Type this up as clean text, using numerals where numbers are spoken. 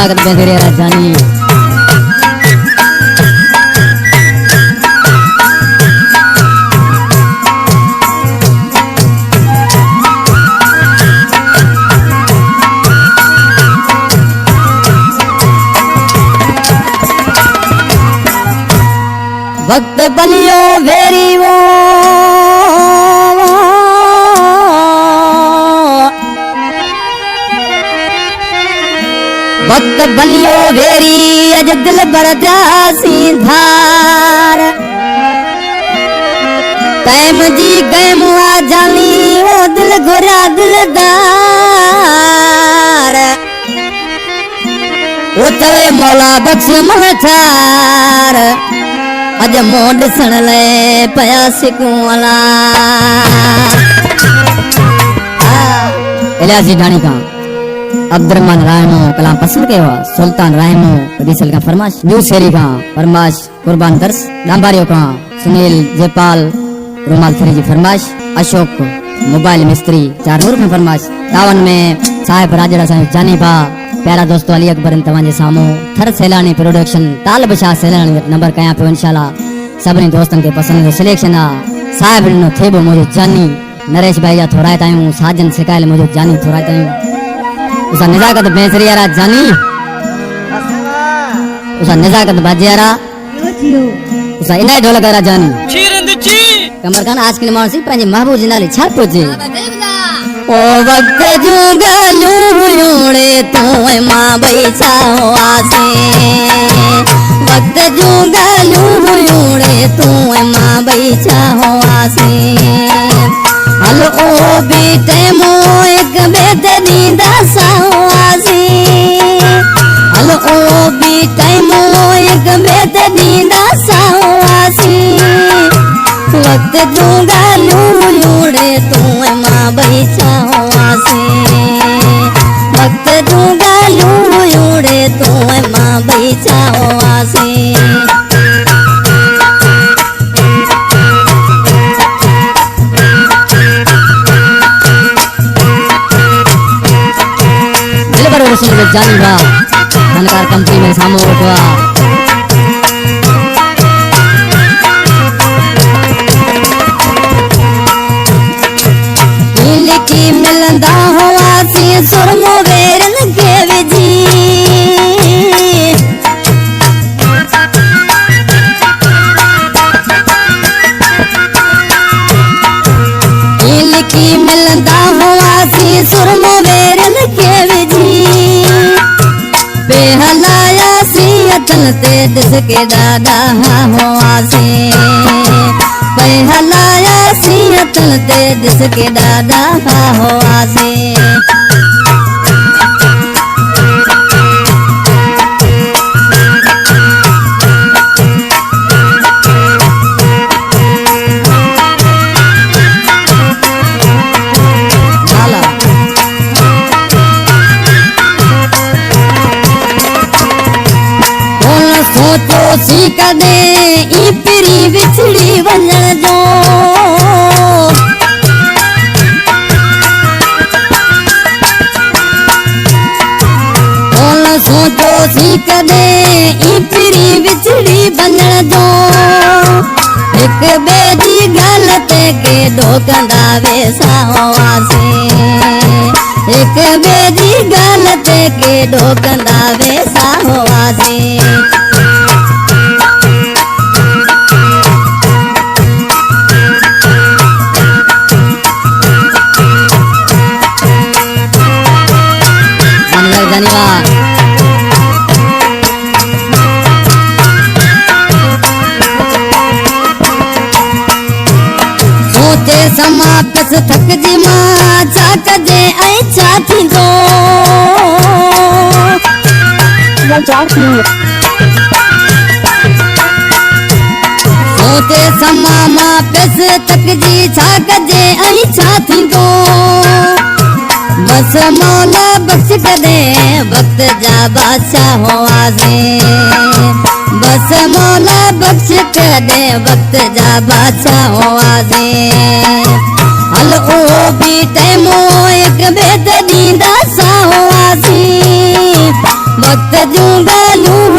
नजाकत बेदरिया राजानी वक्त बलियो वेरी वो वक्त बलियो वेरी अज दिल बरदासी धार कैम जी कैम आ जानी वो दिल घुरा दिलदार वो तवे मौला बख्श महठार अज मोड सन ले पया सिकुला इलाजी ढाणी का अब्दुर्रहमान रायनो कलाम पसंद के हुआ सुल्तान रायनो रिसल का फरमाश न्यू शेरी का फरमाश कुर्बान दर्श लांबारियो का सुनील जयपाल रुमाल थरी जी फरमाश अशोक मोबाइल मिस्त्री चारनूर में फरमाश तावन में साहिब राजड़ा साहिब जानी बा प्यारा दोस्तों अली अकबर तवांजे सामू थर सैलानी प्रोडक्शन ताल बशा सैलानी नंबर कया पे इंशाल्लाह सभी दोस्तन के पसंद सिलेक्शन आ साहिब नो थेबो मुझे जानी नरेश भाई या थोड़ा तायूं साजन सिकायल मुझे जानी थोड़ा तायूं उसा नजाकत बेसरियारा जानी उसा नजाकत बाजियारा उसा इनाय ढोलकारा जानी कमर खान आज के मानसी पंजे महबूब जिनाली छापो जे ओ वक्त जुगा लूड़े तो मां बैठा हो आसे वक्त जुगा लूड़े तो मां बैठा हो आसे हलो ओ बेटे मो एक बेदनी दासा हो आसे हलो ओ बेटे मो एक बेदनी दासा हो आसे वक्त जुगा लूड़े तो मां बैठा हो आसे वक्त जुगा लूड़े तो मां बैठा हो आसे जानी बा धनकार कंपनी में सामो उठवा की मिलंदा हुआ सी सुरमो वेरन के विजी की मिलंदा हुआ सी सुरमो वेरन के विजी बेहलाया सी अचल ते दिस के दादा हुआ सी बेहलाया सी अचल ते दिस के दादा हुआ सी सी कदे ई पिरी बिछड़ी वञण जो बोल सोचो सी कदे ई पिरी बिछड़ी वञण जो एक ॿिए जी ॻाल्हि ते के ढोकंदा वेसा हुआसीं एक ॿिए जी ॻाल्हि ते के ढोकंदा वेसा हुआसीं सोचे समा पस थक जी मां छा कजे ऐं छा थींदो सोचे समा मां पस थक जी छा कजे ऐं छा थींदो बस मौला बख्श कदे वक्त जा बादशाह हुआसीं बस मौला बख्श कदे वक्त जा बादशाह हुआसीं हल ओ भी टाइमो एक बेद ॾींदा सा हुआसीं वक्त जूं ॻाल्हियूं